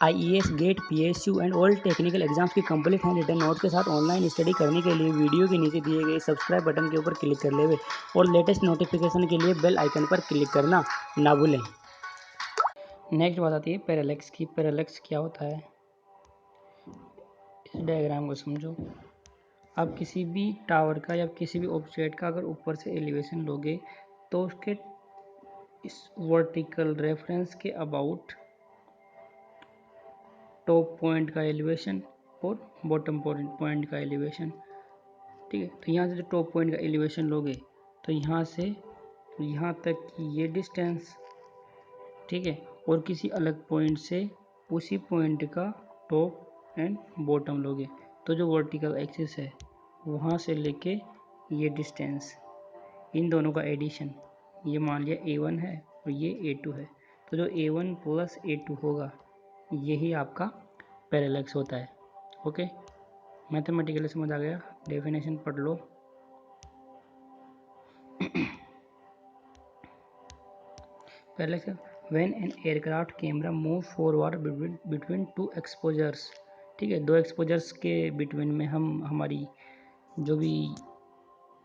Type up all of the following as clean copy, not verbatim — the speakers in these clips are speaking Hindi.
IAS, GATE, PSU and all technical exams की कंप्लीट हैंड रिटन नोट के साथ ऑनलाइन स्टडी करने के लिए वीडियो के नीचे दिए गए सब्सक्राइब बटन के ऊपर क्लिक कर लेवे और लेटेस्ट नोटिफिकेशन के लिए बेल आइकन पर क्लिक करना ना भूलें। नेक्स्ट बात आती है पैरेलैक्स की। पैरेलैक्स क्या होता है, इस डायग्राम को समझो। आप किसी भी टावर का या किसी भी ऑब्जेक्ट का अगर ऊपर से एलिवेशन लोगे तो उसके इस वर्टिकल रेफरेंस के अबाउट टॉप पॉइंट का एलिवेशन और बॉटम पॉइंट का एलिवेशन, ठीक है। तो यहाँ से जो टॉप पॉइंट का एलिवेशन लोगे तो यहाँ से यहाँ तक की ये डिस्टेंस, ठीक है, और किसी अलग पॉइंट से उसी पॉइंट का टॉप एंड बॉटम लोगे तो जो वर्टिकल एक्सिस है वहाँ से लेके ये डिस्टेंस, इन दोनों का एडिशन, ये मान लिया A1 है और ये A2 है, तो जो A1 प्लस A2 होगा यही आपका पैरेलैक्स होता है। ओके, मैथमेटिकली समझ आ गया, डेफिनेशन पढ़ लो। Parallax, when an aircraft camera move forward between two exposures, ठीक है, दो एक्सपोजर्स के बिटवीन में हम हमारी जो भी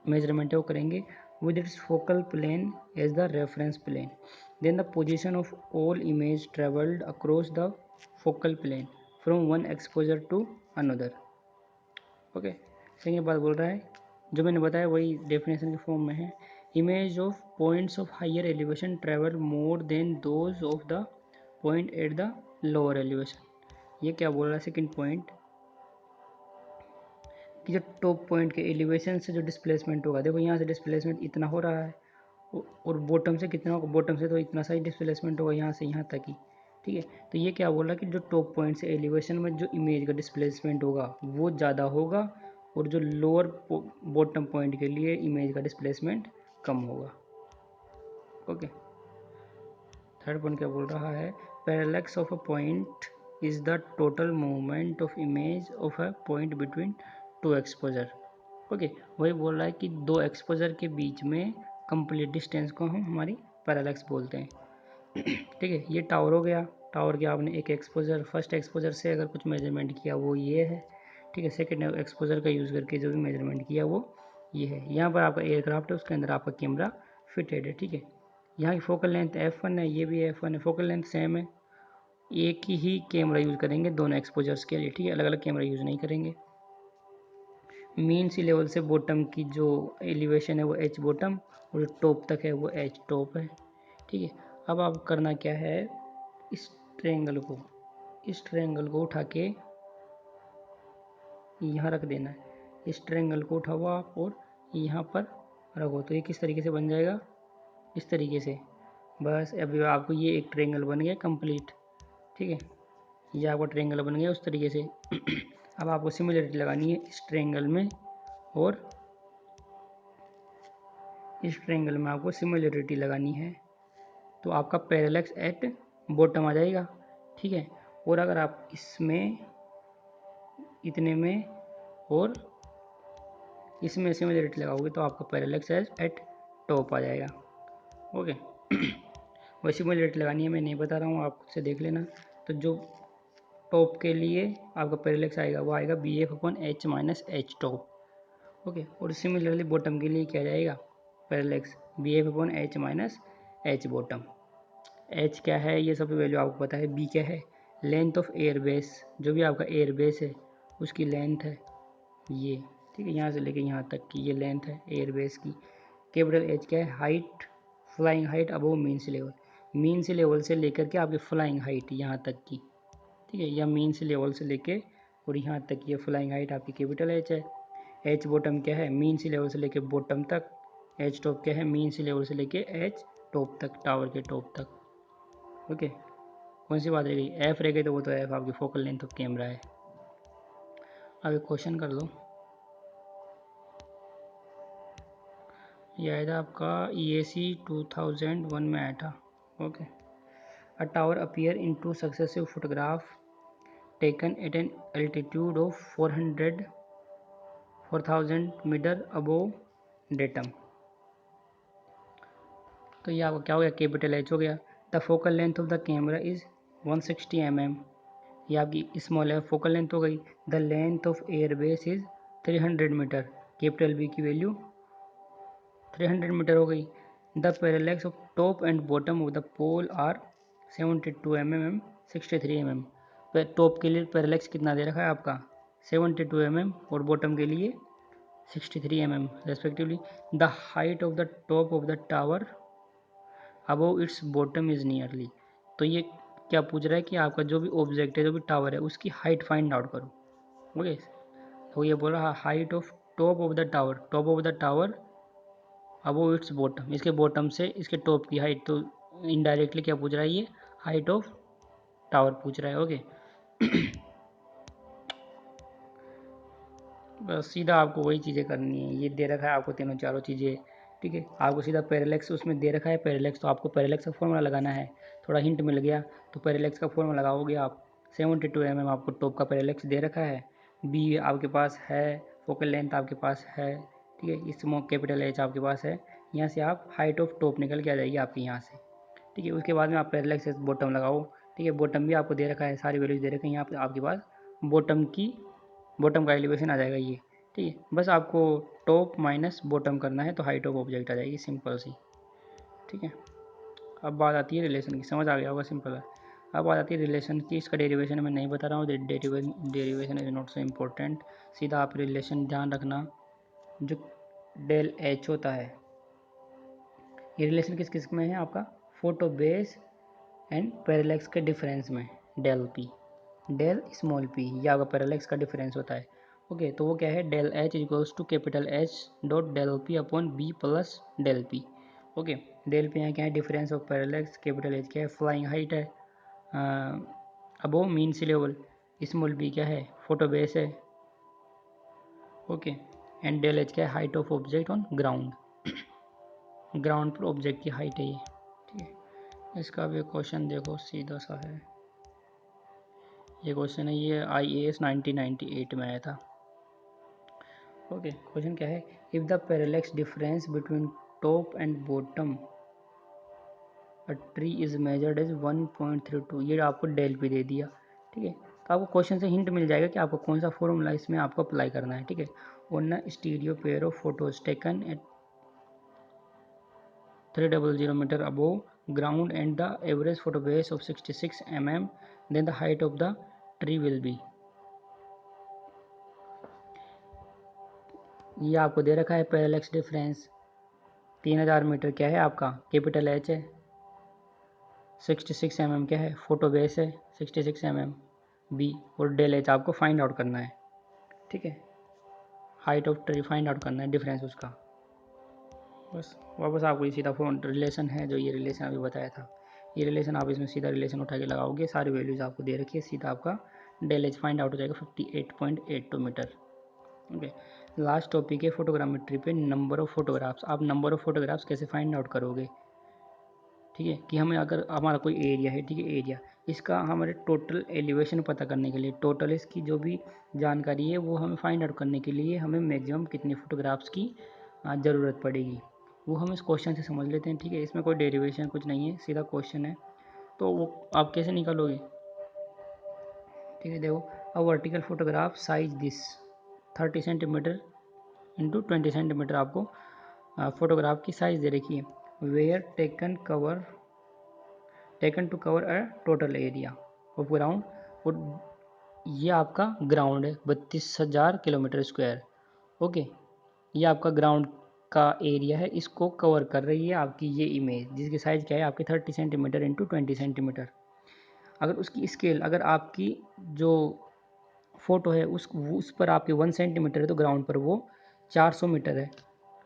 मेजरमेंट है वो करेंगे with its focal plane as the reference plane, then the position of all image traveled across the focal plane from one exposure to another। Okay, सही बात बोल रहा है, जो मैंने बताया वही डेफिनेशन के फॉर्म में है। Image of points of higher elevation travel more than those of the point at the lower elevation. ये क्या बोल रहा है सेकंड पॉइंट, कि जो टॉप पॉइंट के एलिवेशन से जो डिस्प्लेसमेंट होगा, देखो यहाँ से डिस्प्लेसमेंट इतना हो रहा है और बॉटम से कितना होगा, बॉटम से तो इतना सा ही डिस्प्लेसमेंट होगा यहाँ से यहाँ तक ही, ठीक है। तो ये क्या बोल रहा है कि जो टॉप पॉइंट से एलिवेशन में जो इमेज का डिस्प्लेसमेंट होगा वो ज़्यादा होगा और जो लोअर बॉटम पॉइंट के लिए इमेज का डिस्प्लेसमेंट कम होगा। ओके, थर्ड पॉइंट क्या बोल रहा है, parallax of a point is the total movement of image of a point between two exposure. Okay, वही बोल रहा है कि दो एक्सपोजर के बीच में कंप्लीट डिस्टेंस को हम हमारी पैरेलैक्स बोलते हैं। ठीक है, ये टावर हो गया, टावर के आपने एक एक्सपोजर, फर्स्ट एक्सपोजर से अगर कुछ मेजरमेंट किया वो ये है, ठीक है, सेकेंड एक्सपोजर का यूज़ करके जो भी मेजरमेंट किया वो ये है। यहाँ पर आपका एयरक्राफ्ट है, उसके अंदर आपका कैमरा फिटेड है, ठीक है। यहाँ की फोकल लेंथ F1 है, ये भी F1 है, फोकल लेंथ सेम है, एक ही कैमरा यूज़ करेंगे दोनों एक्सपोजर्स के लिए, ठीक है, अलग अलग कैमरा यूज़ नहीं करेंगे। मीन सी लेवल से बॉटम की जो एलिवेशन है वो H बॉटम और जो टॉप तक है वो H टॉप है, ठीक है। अब आप करना क्या है, इस ट्रायंगल को उठा के यहाँ रख देना है, इस ट्रायंगल को उठाओ आप और यहाँ पर रखो, तो ये किस तरीके से बन जाएगा, इस तरीके से। बस अभी आपको ये एक ट्रायंगल बन गया कंप्लीट, ठीक है, ये आपका ट्रायंगल बन गया उस तरीके से। अब आपको सिमिलरिटी लगानी है इस ट्रायंगल में और इस ट्रायंगल में आपको सिमिलरिटी लगानी है, तो आपका पैरेलैक्स एट बॉटम आ जाएगा, ठीक है। और अगर आप इसमें इतने में और इसमें सिमिलरिटी लगाओगे तो आपका पैरेलैक्स एट टॉप आ जाएगा। ओके, वही सिमिलरिटी लगानी है, मैं नहीं बता रहा हूँ, आप खुद से देख लेना। तो जो टॉप के लिए आपका पैरेलैक्स आएगा वो आएगा BF/H minus H top. Okay, और सिमिलरली बॉटम के लिए क्या जाएगा, parallax BF/H minus H bottom. H क्या है ये सब वैल्यू आपको पता है, B क्या है, लेंथ ऑफ एयर बेस, जो भी आपका एयर बेस है उसकी लेंथ है ये, ठीक है, यहाँ से लेके यहाँ तक की ये लेंथ है एयर बेस की। कैपिटल H क्या है, height, flying height above mean sea level, mean sea level से लेकर के आपकी फ्लाइंग हाइट यहाँ तक की, ठीक है, या मीन सी लेवल से लेके और यहाँ तक ये फ्लाइंग हाइट आपकी कैपिटल H है। H बॉटम क्या है, मीन सी लेवल से लेके बॉटम तक। H टॉप क्या है, मीन सी लेवल से लेके H टॉप तक, टावर के टॉप तक। ओके, कौन सी बात रह गई, F रह गई, तो वो तो F आपकी फोकल लेंथ ऑफ कैमरा है। अब एक क्वेश्चन कर लो, ये आया था आपका EAC 2001 में आया था। Okay, a tower appear in two successive photograph taken at an altitude of 4000 metre above datum. तो ये आपका क्या हो गया, कैपिटल H हो गया। The focal length of the camera is 160 mm ये आपकी स्मॉल फोकल लेंथ हो गई। The length of air base is 300 metre, capital B की वैल्यू 300 मीटर हो गई। The parallax of top and bottom of the pole are 72 mm, 63 mm। Top के लिए पैरेलैक्स कितना दे रखा है आपका 72 mm और बॉटम के लिए 63 mm respectively. The height of the top of the tower above it's bottom is nearly. तो ये क्या पूछ रहा है कि आपका जो भी ऑब्जेक्ट है, जो भी टावर है, उसकी हाइट फाइंड आउट करो। ओके, तो ये बोल रहा है height of top of the tower, top of the tower above it's bottom, इसके बॉटम से इसके टॉप की हाइट। तो इनडायरेक्टली क्या पूछ रहा है, ये हाइट ऑफ टावर पूछ रहा है। ओके बस सीधा आपको वही चीज़ें करनी है। ये दे रखा है आपको तीनों चारों चीज़ें, ठीक है। आपको सीधा पैरेलैक्स उसमें दे रखा है पैरेलैक्स, तो आपको पैरेलैक्स का फॉर्मूला लगाना है। थोड़ा हिंट मिल गया तो पैरेलैक्स का फॉर्मूला लगाओगे आप। 72 mm आपको टॉप का पैरेलैक्स दे रखा है, बी आपके पास है, फोकल लेंथ आपके पास है, ठीक है, स्मॉल कैपिटल एच आपके पास है। यहाँ से आप हाइट ऑफ टॉप निकल के आ जाएगी आपकी यहाँ से, ठीक है। उसके बाद में आप पैरेलैक्स बॉटम लगाओ, ठीक है। बॉटम भी आपको दे रखा है, सारी वैल्यूज दे रखे हैं यहाँ पे आपके पास। बॉटम का एलिवेशन आ जाएगा ये, ठीक है। बस आपको टॉप माइनस बॉटम करना है तो हाइट ऑफ ऑब्जेक्ट आ जाएगी, सिंपल सी, ठीक है। अब बात आती है रिलेशन की, समझ आ गया होगा, सिंपल है। अब बात आती है रिलेशन की। इसका डेरिवेशन मैं नहीं बता रहा हूँ, derivation is not so important. सीधा आप रिलेशन ध्यान रखना, जो डेल एच होता है, ये रिलेशन किस किस में है आपका, फोटो बेस एंड पैरेलैक्स के डिफरेंस में, del P, del small P, ये आपका पैरेलैक्स का डिफरेंस होता है। ओके, तो वो क्या है, del H equals to capital H dot del P upon B plus del P. Okay, del P यहाँ क्या है, difference of parallax, capital H क्या है, फ्लाइंग हाइट है above mean sea level, small B क्या है, फोटो बेस है। ओके, एंड डेल एच क्या है, height of object on ground, ground पर ऑब्जेक्ट की हाइट है ये, ठीक है। इसका भी क्वेश्चन देखो, सीधा सा है ये क्वेश्चन है, ये IAS 1998 में आया था। ओके, क्वेश्चन क्या है, if the parallax difference between top and bottom a tree is measured as 1.32, ये आपको डेल पे दे दिया, ठीक है। तो आपको क्वेश्चन से हिंट मिल जाएगा कि आपको कौन सा फॉर्मूला इसमें आपको अप्लाई करना है, ठीक है। On stereo pair of photos taken at 300 meter above ground and the average photo base of 66 mm, then the height of the tree will be। ये आपको दे रखा है पैरेलैक्स डिफरेंस 3000 मीटर क्या है आपका, कैपिटल एच है, 66 mm क्या है, फोटो बेस है 66 mm बी, और डेल एच आपको फाइंड आउट करना है, ठीक है। Height of tree find out करना है, डिफरेंस उसका। बस वापस आपको ये सीधा फोन रिलेशन है, जो ये रिलेशन अभी बताया था, ये रिलेशन आप इसमें सीधा रिलेशन उठा के लगाओगे, सारी वैल्यूज आपको दे रखी है, सीधा आपका डेल एच फाइंड आउट हो जाएगा 58.82 मीटर। ओके, लास्ट टॉपिक है फोटोग्रामेट्री पे, नंबर ऑफ फोटोग्राफ्स। आप नंबर ऑफ फोटोग्राफ्स कैसे फाइंड आउट करोगे, ठीक है, कि हमें अगर हमारा कोई एरिया है, ठीक है, एरिया, इसका हमारे टोटल एलिवेशन पता करने के लिए, टोटल इसकी जो भी जानकारी है वो हमें फाइंड आउट करने के लिए हमें मैक्सिमम कितनी फोटोग्राफ्स की ज़रूरत पड़ेगी, वो हम इस क्वेश्चन से समझ लेते हैं, ठीक है। इसमें कोई डेरिवेशन कुछ नहीं है, सीधा क्वेश्चन है, तो वो आप कैसे निकालोगे, ठीक है। देखो, a vertical photograph size this 30 centimeter into 20 centimeter आपको फोटोग्राफ की साइज दे रखी है, were taken to cover a total area of ground, और ये आपका ग्राउंड है 32,000 किलोमीटर स्क्वायर। ओके, ये आपका ग्राउंड का एरिया है, इसको कवर कर रही है आपकी ये इमेज, जिसकी साइज़ क्या है आपकी 30 सेंटीमीटर इंटू 20 सेंटीमीटर। अगर उसकी स्केल, अगर आपकी जो फोटो है उस पर आपके 1 सेंटीमीटर है, तो ग्राउंड पर वो 400 मीटर है,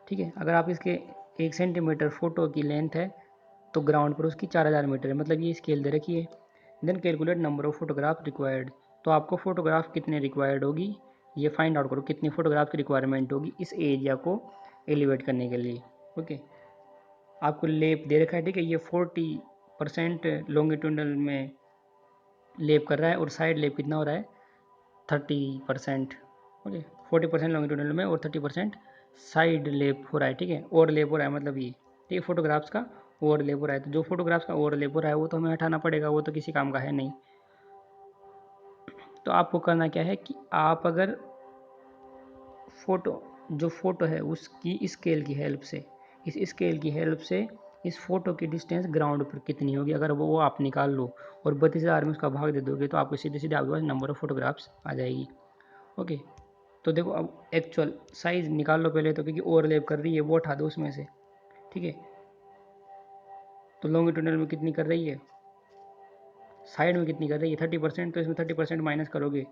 ठीक है। अगर आप इसके 1 सेंटीमीटर फोटो की लेंथ है, तो ग्राउंड पर उसकी 4000 मीटर है, मतलब ये स्केल दे रखी है। Then calculate number of photograph required, तो आपको फोटोग्राफ कितने रिक्वायर्ड होगी, ये फाइंड आउट करो कितनी फोटोग्राफ की रिक्वायरमेंट होगी इस एरिया को एलिवेट करने के लिए। ओके, आपको लेप दे रखा है, ठीक है, ये 40% लॉन्गिट्यूडनल में लेप कर रहा है, और साइड लेप कितना हो रहा है 30%। ओके, 40% लॉन्गिट्यूडनल में और 30% साइड लेप हो रहा है, ठीक है, ओवर लेप हो रहा है, मतलब ये, ठीक है, फोटोग्राफ्स का ओवर लेप हो रहा है। तो जो फोटोग्राफ्स का ओवर लेप हो रहा है वो तो हमें हटाना पड़ेगा, वो तो किसी काम का है नहीं। तो आपको करना क्या है कि आप अगर जो फ़ोटो है उसकी स्केल की हेल्प से, इस स्केल की हेल्प से इस फोटो की डिस्टेंस ग्राउंड पर कितनी होगी, अगर वो आप निकाल लो और 32,000 में उसका भाग दे दोगे तो आपको सीधे सीधे आपके पास नंबर ऑफ फोटोग्राफ्स आ जाएगी। ओके, तो देखो अब एक्चुअल साइज़ निकाल लो पहले तो, क्योंकि ओवरलैप कर रही है वो उठा दो उसमें से, ठीक है। तो लॉन्गिट्यूडनल में कितनी कर रही है, साइड में कितनी कर रही है 30%, तो इसमें 30% माइनस करोगे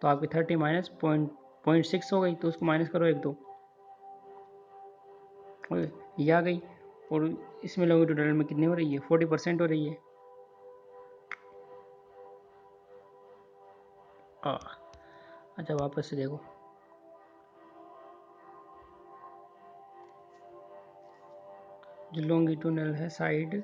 तो आपकी 30 माइनस 0.6 हो गई, तो उसको माइनस करो एक दो, ये आ गई। और इसमें लॉन्गिट्यूडनल में कितनी हो रही है 40% हो रही है। अच्छा वापस से देखो, जो लॉन्गिट्यूडनल है साइड,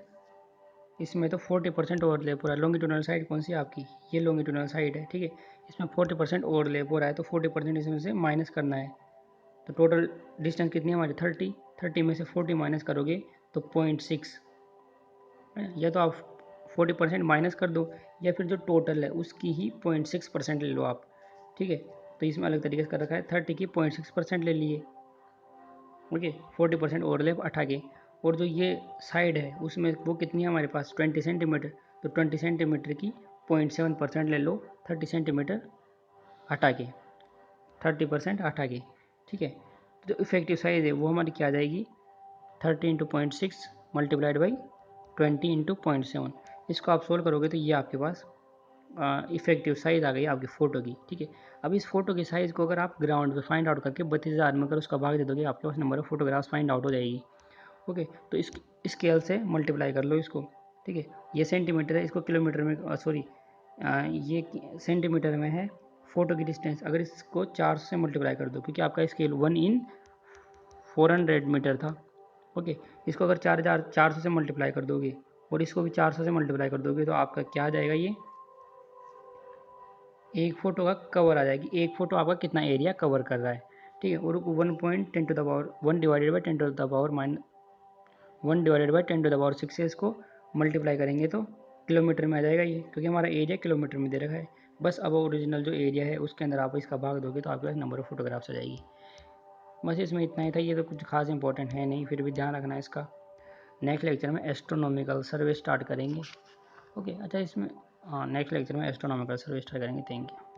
इसमें तो 40% ओवरलैप हो रहा है। लॉन्गिट्यूडनल साइड कौन सी है आपकी, ये लॉन्गिट्यूडनल साइड है, ठीक है। इसमें 40% ओवरलैप हो रहा है, तो 40% इसमें से माइनस करना है। तो टोटल डिस्टेंस कितनी है हमारी 30 में से 40 माइनस करोगे तो 0.6, या तो आप 40% माइनस कर दो, या फिर जो टोटल है उसकी ही 0.6% ले लो आप, ठीक है। तो इसमें अलग तरीके से कर रखा है, 30 की 0.6% ले लिए, ओके, 40% ओवरलैप हटा के। और जो ये साइड है उसमें वो कितनी है हमारे पास 20 सेंटीमीटर, तो 20 सेंटीमीटर की 0.7% ले लो, 30 सेंटीमीटर हटा के, 30% हटा के, ठीक है। जो इफेक्टिव साइज़ है वो हमारी क्या आ जाएगी 30 इंटू 0.6 मल्टीप्लाइड बाई 20 इंटू 0.7। इसको आप सोल्व करोगे तो ये आपके पास इफेक्टिव साइज़ आ गई आपकी फ़ोटो की, ठीक है। अब इस फोटो की साइज़ को अगर आप ग्राउंड पे फाइंड आउट करके 32,000 में अगर उसका भाग दे दोगे आपके पास number of photographs find out हो जाएगी। ओके, तो इस स्केल से मल्टीप्लाई कर लो इसको, ठीक है। ये सेंटीमीटर है, इसको किलोमीटर में सॉरी ये सेंटीमीटर में है फ़ोटो की डिस्टेंस, अगर इसको 400 से मल्टीप्लाई कर दो, क्योंकि आपका स्केल 1/400 मीटर था। ओके, इसको अगर 4,400 से मल्टीप्लाई कर दोगे और इसको भी 400 से मल्टीप्लाई कर दोगे तो आपका क्या आ जाएगा, ये एक फ़ोटो का कवर आ जाएगी। एक फ़ोटो आपका कितना एरिया कवर कर रहा है, ठीक है। और 1.10 to the power 1 divided by 10 to the power 1 divided by 10 to the power 6 से इसको मल्टीप्लाई करेंगे तो किलोमीटर में आ जाएगा ये, क्योंकि हमारा एरिया किलोमीटर में दे रखा है। बस अब ओरिजिनल जो एरिया है उसके अंदर आप इसका भाग दोगे तो आपके पास नंबर ऑफ फोटोग्राफ्स आ जाएगी। बस इसमें इतना ही था, ये तो कुछ खास इंपॉर्टेंट है नहीं, फिर भी ध्यान रखना है इसका। नेक्स्ट लेक्चर में एस्ट्रोनॉमिकल सर्वे स्टार्ट करेंगे। ओके, अच्छा इसमें हाँ नेक्स्ट लेक्चर में एस्ट्रोनॉमिकल सर्वे स्टार्ट करेंगे। Thank you.